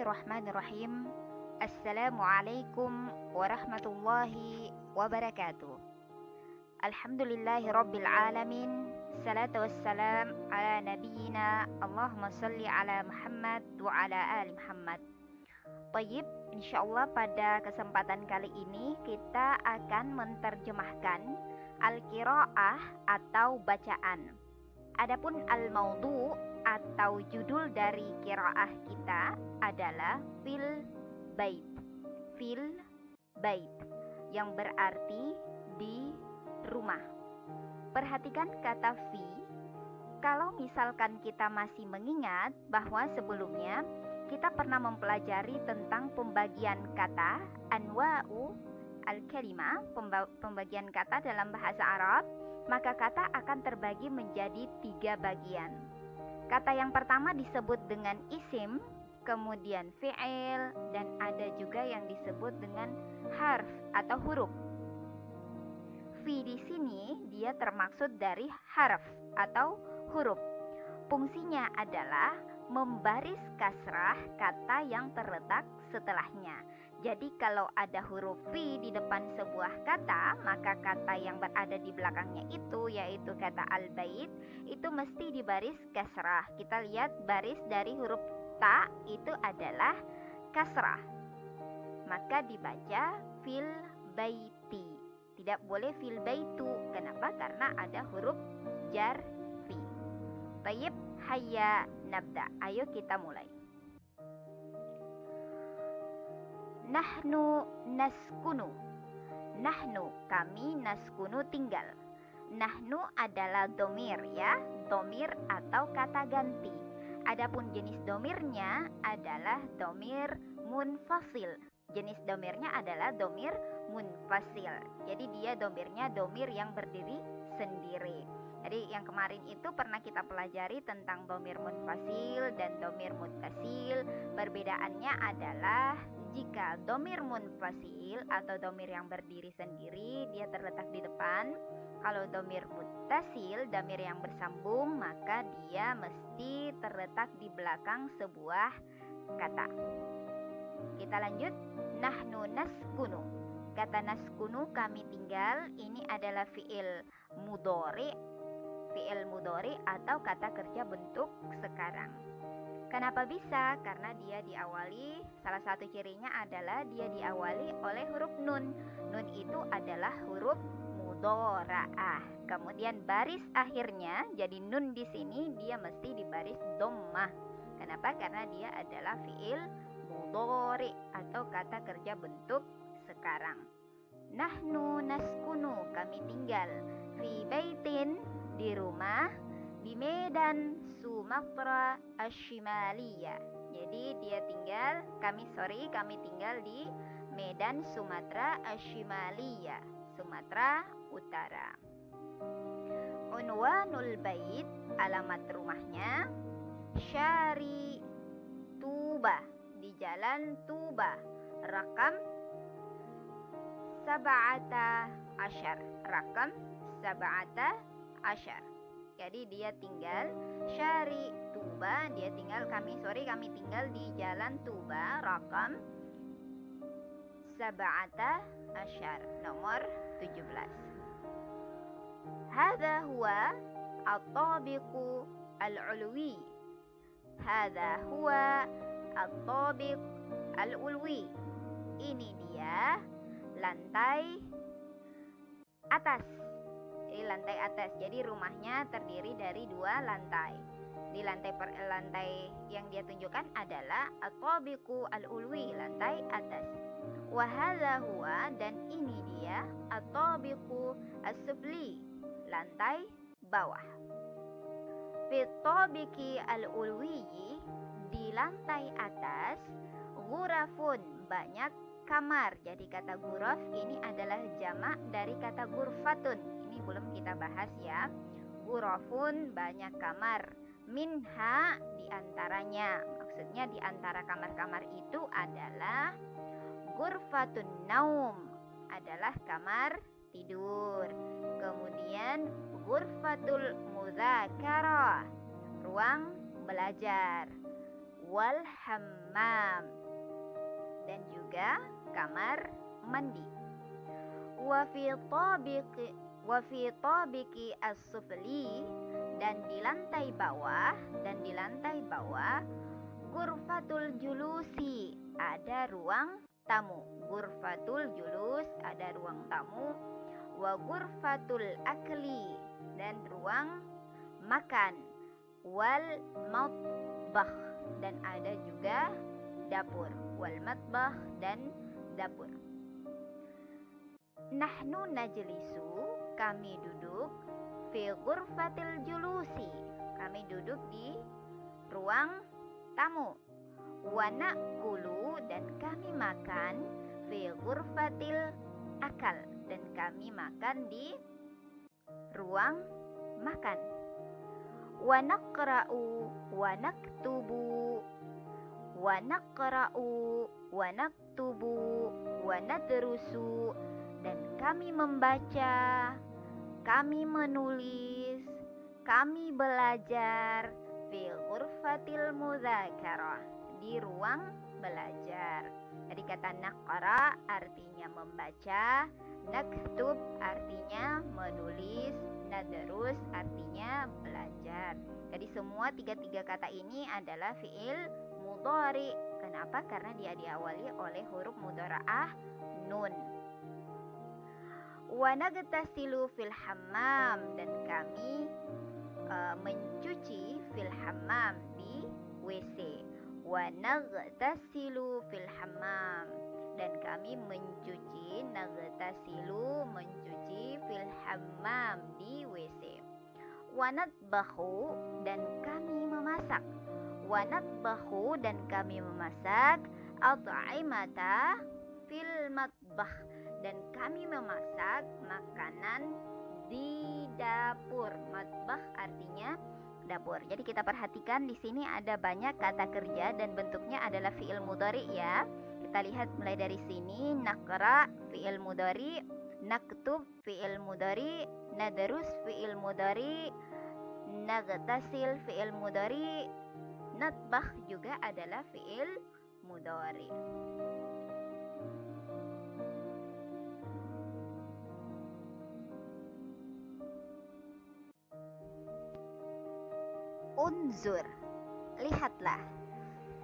Bismillahirrahmanirrahim. Assalamualaikum warahmatullahi wabarakatuh. Alhamdulillahi rabbil alamin. Salatu wassalam ala nabiyyina Allahumma salli ala Muhammad wa ala ali Muhammad. Tayyib, insyaallah pada kesempatan kali ini kita akan menerjemahkan al-qiraah atau bacaan. Adapun al-maudhu atau judul dari qiraah kita adalah fil bait. Fil bait yang berarti di rumah. Perhatikan kata fi. Kalau misalkan kita masih mengingat bahwa sebelumnya kita pernah mempelajari tentang pembagian kata, anwa'u al-kalimah, pembagian kata dalam bahasa Arab, maka kata akan terbagi menjadi 3 bagian. Kata yang pertama disebut dengan isim, kemudian fi'il, dan ada juga yang disebut dengan harf atau huruf. Fi di sini dia termaksud dari harf atau huruf. Fungsinya adalah membaris kasrah kata yang terletak setelahnya. Jadi kalau ada huruf fi di depan sebuah kata, maka kata yang berada di belakangnya itu, yaitu kata al-bait, itu mesti dibaris kasrah. Kita lihat baris dari huruf ta itu adalah kasrah. Maka dibaca fil baiti. Tidak boleh fil baitu. Kenapa? Karena ada huruf jar fi. Tayyib, hayya nabda. Ayo kita mulai. Nahnu naskunu. Nahnu, kami, naskunu, tinggal. Nahnu adalah domir ya, domir atau kata ganti. Adapun jenis domirnya adalah domir munfasil. Jenis domirnya adalah domir munfasil. Jadi dia domirnya domir yang berdiri sendiri. Jadi yang kemarin itu pernah kita pelajari tentang domir munfasil dan domir muttasil. Perbedaannya adalah jika domir munfasil atau domir yang berdiri sendiri, dia terletak di depan. Kalau domir muttasil, domir yang bersambung, maka dia mesti terletak di belakang sebuah kata. Kita lanjut. Nahnu naskunu. Kata naskunu, kami tinggal, ini adalah fi'il mudhari. Fi'il mudhari atau kata kerja bentuk sekarang. Kenapa bisa? Karena dia diawali, salah satu cirinya adalah dia diawali oleh huruf nun. Nun itu adalah huruf mudhora'ah. Kemudian baris akhirnya, jadi nun di sini dia mesti dibaris dhammah. Kenapa? Karena dia adalah fi'il mudhari atau kata kerja bentuk sekarang. Nahnu naskunu, kami tinggal, fi baitin, di rumah, di Medan Sumatera Ashimaliyah. Jadi dia tinggal, kami tinggal di Medan Sumatera Ashimaliyah, Sumatera Utara. Unwanul bait, alamat rumahnya, Syari Tuba, di jalan Tuba. Rakam 17, rakam 17. Jadi dia tinggal Syari Tuba, kami tinggal di jalan Tuba, rakam 17, nomor 17. Hadza huwa at-tabiqu al-ulwi. Hadza huwa at-tabiq al-ulwi. Ini dia lantai atas. Lantai atas. Jadi rumahnya terdiri dari 2 lantai. Di lantai yang dia tunjukkan adalah at-tabiqu al-ulwi, lantai atas. Wa hadza huwa, dan ini dia at-tabiqu as-sufli, lantai bawah. Fi tabiqi al-ulwi, di lantai atas, ghurafun, banyak kamar. Jadi kata ghuraf ini adalah jamak dari kata ghurfatun. Ini belum kita bahas ya. Ghurafun, banyak kamar. Minha, diantaranya. Maksudnya diantara kamar-kamar itu adalah ghurfatun naum, adalah kamar tidur. Kemudian ghurfatul mudzakarah, ruang belajar. wal hammam, dan juga kamar mandi. Wa fi tabiqi as-sufli, dan di lantai bawah ghurfatul julusi, ada ruang tamu. Ghurfatul julus, ada ruang tamu. Wa ghurfatul akli, dan ruang makan. Wal matbakh, dan ada juga dapur. Wal matbakh, dan dapur. Nahnu najlisu, kami duduk. Fi ghurfatil julusi, kami duduk di ruang tamu. Wa na'kulu, dan kami makan. Fi ghurfatil akal, dan kami makan di ruang makan. Wa naqra'u wa naktubu, wa naqra'u wa naktubu wa nadrusu, dan kami membaca, kami menulis, kami belajar. Fi ghurfatil mudzakarah, di ruang belajar. Jadi kata naqra artinya membaca, naktub artinya menulis, nadrus artinya belajar. Jadi semua tiga kata ini adalah fiil mudhari. Kenapa? Karena dia diawali oleh huruf mudhara'ah nun. Wa nagtasilu fil hammam, dan kami mencuci fil hammam, di WC. Wa nagtasilu fil hammam, dan kami mencuci, nagtasilu mencuci, fil hammam, di WC. Wa natbakhu, dan kami memasak. Wa natbakhu, dan kami memasak. At'imata fil matbakh, dan kami memasak makanan di dapur. Matbakh artinya dapur. Jadi kita perhatikan di sini ada banyak kata kerja dan bentuknya adalah fiil mudhari ya. Kita lihat mulai dari sini. Naqra fiil mudhari, naktub fiil mudhari, nadrus fiil mudhari, nagtasil fiil mudhari, natbakh juga adalah fiil mudhari. Unzur, lihatlah.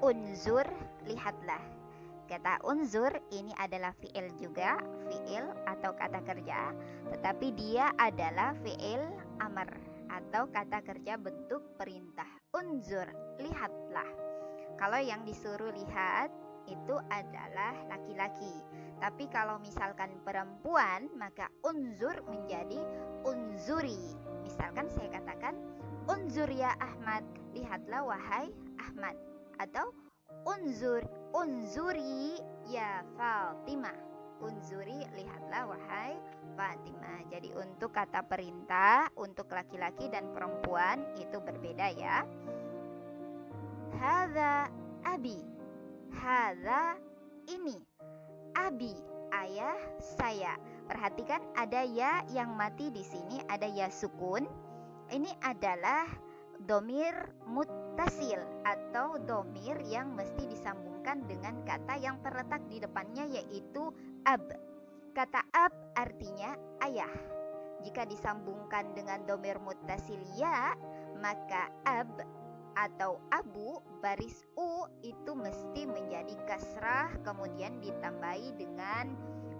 Unzur, lihatlah. Kata unzur ini adalah fiil juga, fiil atau kata kerja, tetapi dia adalah fiil amr atau kata kerja bentuk perintah. Unzur, lihatlah. Kalau yang disuruh lihat itu adalah laki-laki. Tapi kalau misalkan perempuan, maka unzur menjadi unzuri. Misalkan saya katakan, unzur ya Ahmad, lihatlah wahai Ahmad. Atau unzuri ya Fatimah, unzuri lihatlah wahai Fatimah. Jadi untuk kata perintah untuk laki-laki dan perempuan itu berbeda ya. Hadza abi, hadza ini, abi ayah saya. Perhatikan ada ya yang mati di sini, ada ya sukun. Ini adalah domir muttasil atau domir yang mesti disambungkan dengan kata yang terletak di depannya, yaitu ab. Kata ab artinya ayah. Jika disambungkan dengan domir muttasil ya, maka ab atau abu baris u itu mesti menjadi kasrah, kemudian ditambahi dengan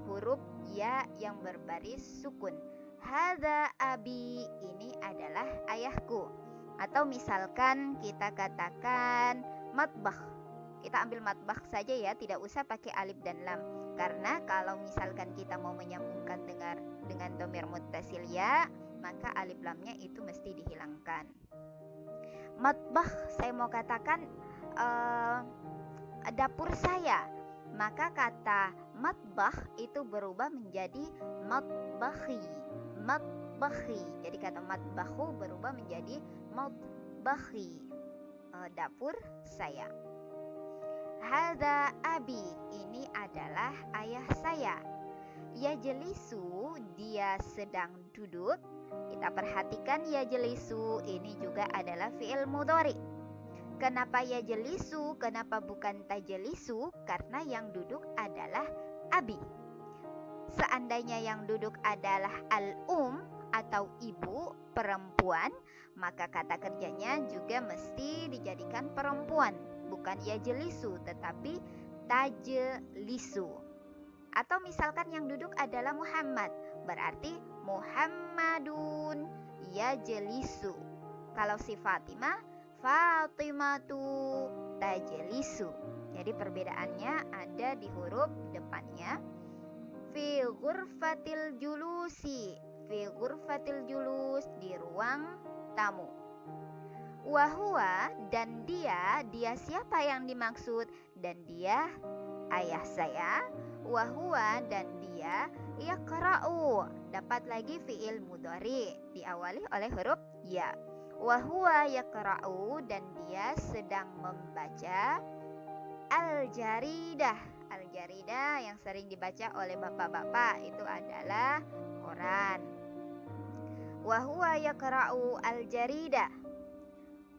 huruf ya yang berbaris sukun. Hadza abi, ini adalah ayahku. Atau misalkan kita katakan matbakh, kita ambil matbakh saja ya, tidak usah pakai alif dan lam. Karena kalau misalkan kita mau menyambungkan dengan domir muttasil ya, maka alif lamnya itu mesti dihilangkan. Matbakh saya mau katakan dapur saya, maka kata matbakh itu berubah menjadi matbakhi. Matbakhi. Jadi kata matbakhu berubah menjadi matbakhi, dapur saya. Hadza abi, ini adalah ayah saya. Yajlisu, dia sedang duduk. Kita perhatikan yajlisu ini juga adalah fi'il mudhari. Kenapa yajlisu? Kenapa bukan tajlisu? Karena yang duduk adalah abi. Seandainya yang duduk adalah atau ibu perempuan, maka kata kerjanya juga mesti dijadikan perempuan, bukan yajlisu tetapi tajlisu. Atau misalkan yang duduk adalah Muhammad, berarti Muhammadun yajlisu. Kalau si Fatimatu tajlisu. Jadi perbedaannya ada di huruf depannya. Fi ghurfatil julusi, fi ghurfatil julus, di ruang tamu. Wahuwa, dan dia siapa yang dimaksud? Dan dia ayah saya. Wahuwa, dan dia yaqra'u. Dapat lagi fi'il mudhari diawali oleh huruf ya. Wahuwa yaqra'u, dan dia sedang membaca al-jaridah. Al-jaridah yang sering dibaca oleh bapak-bapak itu adalah koran. Wahuwa yaqra'u al-jaridah.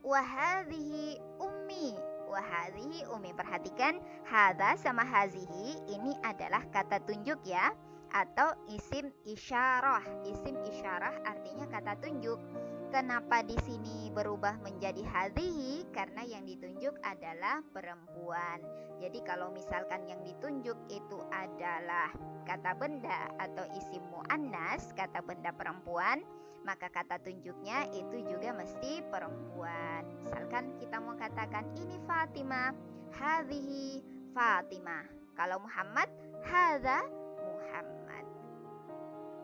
Wahadhihi ummi. Wahadhihi ummi. Perhatikan, hadha sama hazihi ini adalah kata tunjuk ya, atau isim isyarah. Isim isyarah artinya kata tunjuk. Kenapa di sini berubah menjadi hadhihi? Karena yang ditunjuk adalah perempuan. Jadi kalau misalkan yang ditunjuk itu adalah kata benda atau isim muannas, kata benda perempuan, maka kata tunjuknya itu juga mesti perempuan. Misalkan kita mau katakan ini Fatimah, hadhihi Fatimah. Kalau Muhammad, hadza Muhammad.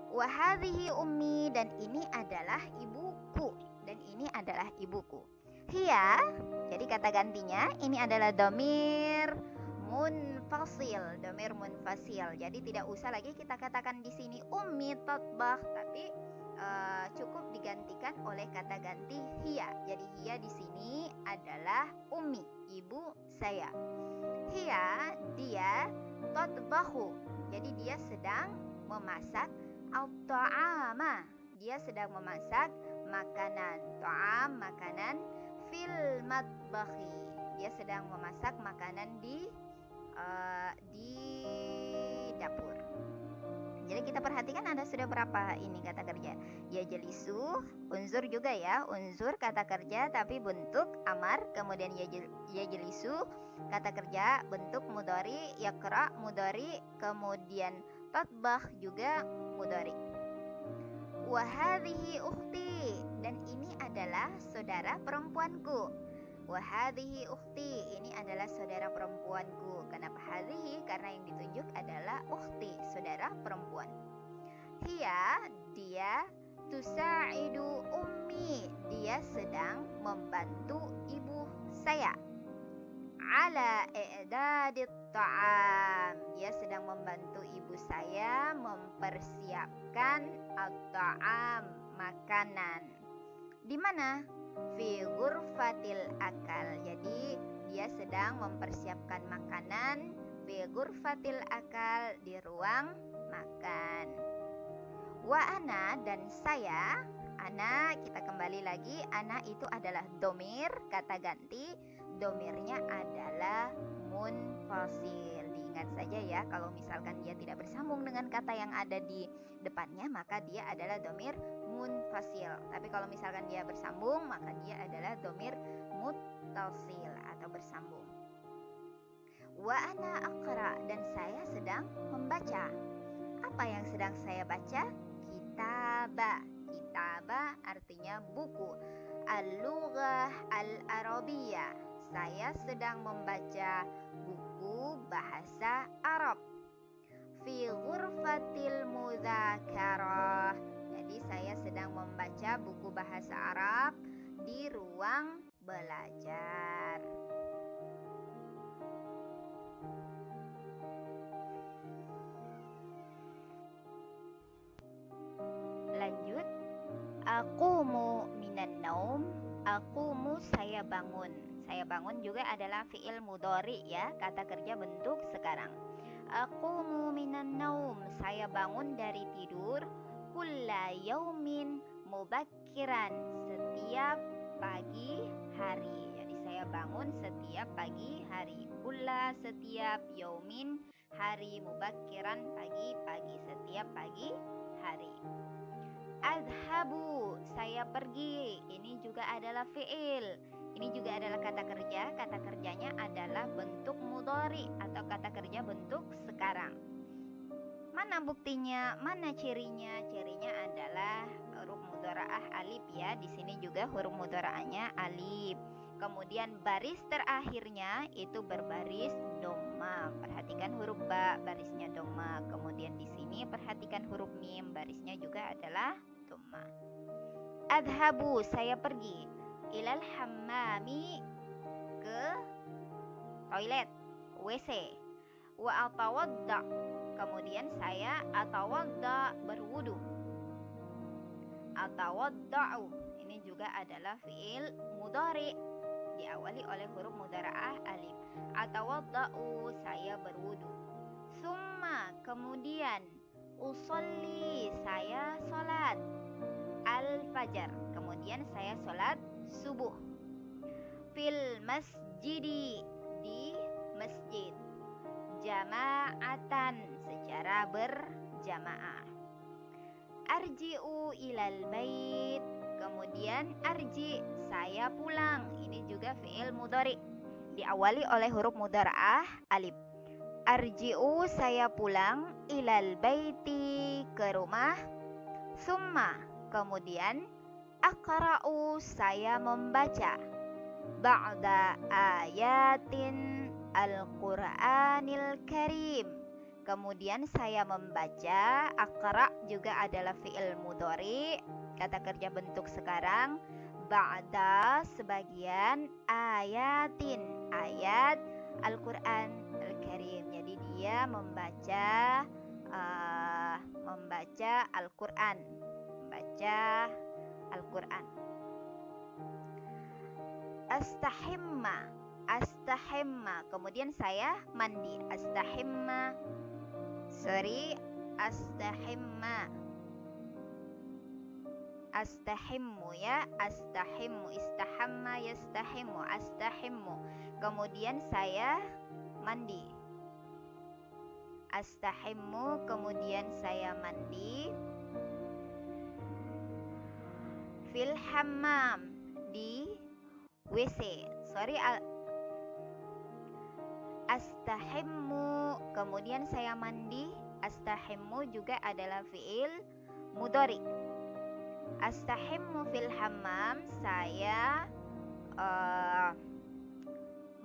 Wahadhihi ummi, dan ini adalah ibuku, dan ini adalah ibuku. Hiya, jadi kata gantinya ini adalah domir munfasil, domir munfasil. Jadi tidak usah lagi kita katakan di sini ummi tatbakh, tapi cukup digantikan oleh kata ganti hiya. Jadi hiya di sini adalah ummi, ibu saya. Hiya, dia tatbakhu, jadi dia sedang memasak at-ta'ama, dia sedang memasak makanan. Ta'am, makanan. Fil matbakhi, dia sedang memasak makanan di dapur. Jadi kita perhatikan ada sudah berapa ini kata kerja. Yajlisu, unzur juga ya, unzur kata kerja tapi bentuk amar. Kemudian yajlisu kata kerja bentuk mudhari, yaqra mudhari, kemudian tatbakh juga mudhari. Wahadhihi ukhti, dan ini adalah saudara perempuanku. Wahadhihi ukhti, ini adalah saudara perempuanku. Kenapa hadhihi? Karena yang ditunjuk adalah ukhti, saudara perempuan. Hiya, dia tusa'idu ummi, dia sedang membantu ibu saya. Ala i'dadit ta'am, dia sedang membantu ibu saya mempersiapkan at-ta'am, makanan. Di mana? Fi ghurfatil akal. Jadi dia sedang mempersiapkan makanan fi ghurfatil akal, di ruang makan. Wa ana, dan saya. Ana, kita kembali lagi, ana itu adalah domir, kata ganti. Domirnya adalah munfasil. Diingat saja ya, kalau misalkan dia tidak bersambung dengan kata yang ada di depannya, maka dia adalah domir munfasil. Tapi kalau misalkan dia bersambung, maka dia adalah domir muttasil atau bersambung. Wa ana aqra, dan saya sedang membaca. Apa yang sedang saya baca? Kitabah. Kitabah artinya buku. Al-lughah al-arabiyah, saya sedang membaca buku bahasa Arab. Fi ghurfatil mudzakarah, jadi saya sedang membaca buku bahasa Arab di ruang belajar. Lanjut. Aqumu minan naum. Aqumu, saya bangun. Saya bangun juga adalah fi'il mudhari ya, kata kerja bentuk sekarang. Aqumu minan naum, saya bangun dari tidur. Kulla yaumin mubakkiran, setiap pagi hari. Jadi saya saya bangun setiap pagi hari. Kulla setiap yaumin, hari mubakkiran pagi-pagi, setiap pagi hari. Adhabu, saya pergi. Ini juga adalah fi'il. Ini juga adalah kata kerja. Kata kerjanya adalah bentuk mudhari atau kata kerja bentuk sekarang. Mana buktinya? Mana cirinya? Cirinya adalah huruf mudharaah alif ya. Di sini juga huruf mudharaahnya alif. Kemudian baris terakhirnya itu berbaris dhamma. Perhatikan huruf ba, barisnya dhamma. Kemudian di sini perhatikan huruf mim, barisnya juga adalah dhamma. Adhabu, saya pergi. Ilal hammami, ke toilet, WC. Wa atawadda, kemudian saya atawadda, berwudu. Atawadda'u, ini juga adalah fi'il mudhari, diawali oleh huruf mudharaah alif. Atawadda'u, saya berwudu. Summa, kemudian. Usolli, saya sholat. Al-fajar, kemudian saya sholat subuh. Fil masjidi, di masjid. Jama'atan, secara berjamaah. Arji'u ilal bait, kemudian arji, saya pulang. Ini juga fi'il mudhari, diawali oleh huruf mudharaah alif. Arji'u, saya pulang. Ilal baiti, ke rumah. Summa, kemudian. Aqra'u, saya membaca. Ba'da ayatin Al-Qur'anil Karim, kemudian saya membaca. Aqra' juga adalah fi'il mudhari, kata kerja bentuk sekarang. Ba'da, sebagian. Ayatin, ayat Al-Qur'an Al-Karim. Jadi dia membaca Al-Qur'an, membaca Al-Qur'an. Astahimma, astahimma, kemudian saya mandi. Astahimma, astahimma, astahimmu ya, astahimmu, istahamma yastahimmu, astahimmu, kemudian saya mandi. Astahimmu, kemudian saya mandi. Fil hammam, di WC. Astahimmu, kemudian saya mandi. Astahimmu juga adalah fi'il mudhari. Astahimmu fil hammam, saya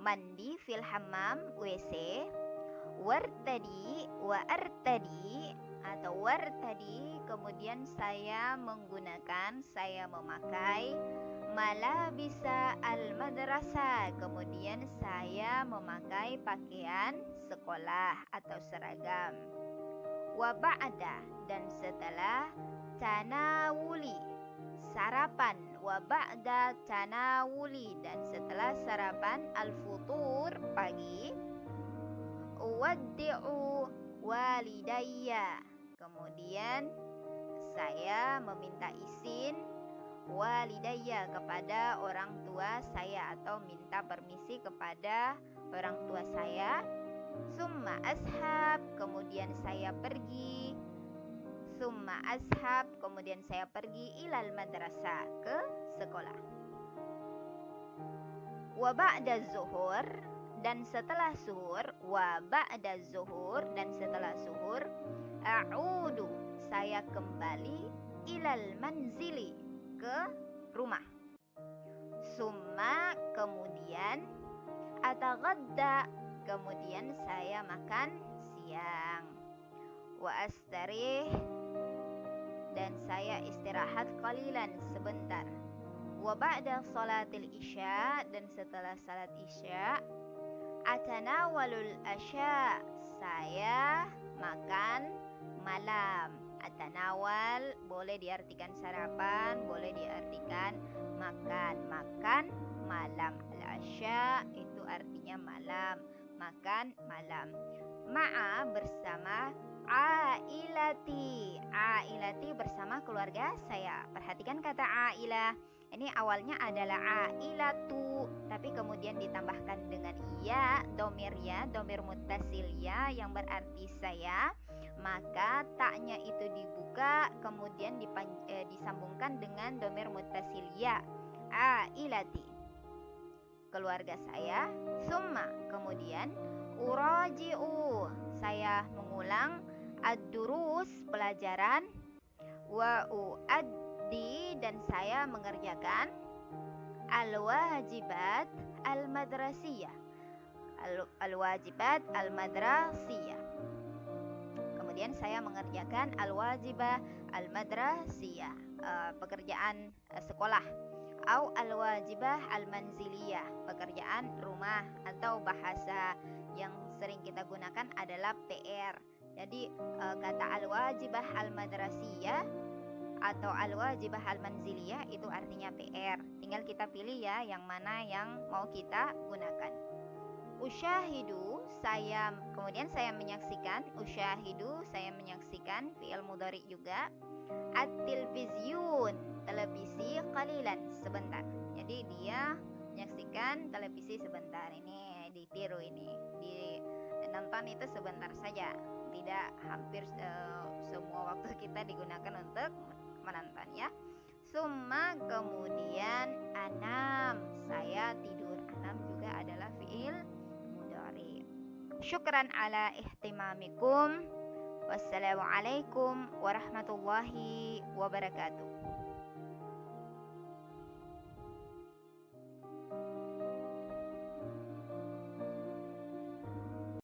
mandi. Fil hammam, WC. Wartadi, wa artadi, atau wartadi, kemudian saya menggunakan, saya memakai. Malabisa al-madrasah, kemudian saya memakai pakaian sekolah atau seragam. Wa ba'da, dan setelah. Tanawuli, sarapan. Wa ba'da tanawuli, dan setelah sarapan. Al-futur, pagi. Uwaddi'u walidayya, kemudian saya meminta izin. Walidayya, kepada orang tua saya, atau minta permisi kepada orang tua saya. Summa ashab, kemudian saya pergi. Summa ashab, kemudian saya pergi. Ilal madrasah, ke sekolah. Wa ba'da zuhur, dan setelah zuhur. Wa ba'da zuhur, dan setelah zuhur. A'udu, saya kembali. Ilal manzili, ke rumah. Summa, kemudian. Atagadda, kemudian saya makan siang. Wa astarih, dan saya istirahat qalilan, sebentar. Wa ba'da salatil isya, dan setelah salat isya. Atanawalul asya, saya makan malam. Atanawal boleh diartikan sarapan, boleh diartikan makan. Makan malam. Al-asya itu artinya malam, makan malam. Ma'a, bersama. Ailati, ailati bersama keluarga saya. Perhatikan kata ailah. Ini awalnya adalah ailatu, tapi kemudian ditambahkan dengan ya, domir ya, domir muttasil ya, yang berarti saya. Maka taknya itu dibuka, kemudian disambungkan dengan domir muttasil ya, ailati, keluarga saya. Summa, kemudian uraji'u, saya mengulang ad-durus, pelajaran, wa uaddi, dan saya mengerjakan al-wajibat al-madrasiyah, al-wajibat al-madrasiyah. Kemudian saya mengerjakan al-wajibah al-madrasiyah, pekerjaan sekolah, au al-wajibah al-manziliyah, pekerjaan rumah, atau bahasa yang sering kita gunakan adalah PR. Jadi kata al-wajibah al-madrasiyah atau al-wajibah al-manziliyah itu artinya PR. Tinggal kita pilih ya yang mana yang mau kita gunakan. Usyahidu, kemudian saya menyaksikan. Usyahidu, saya menyaksikan, fi'il mudhari juga. At-tilvizyun, televisi, qalilan, sebentar. Jadi dia menyaksikan televisi sebentar. Ini ditiru, ini nonton itu sebentar saja, tidak hampir semua waktu kita digunakan untuk menonton ya. Summa, kemudian anam, saya tidur. Anam juga adalah fi'il mudhari. Syukran ala ihtimamikum. Wassalamualaikum warahmatullahi wabarakatuh.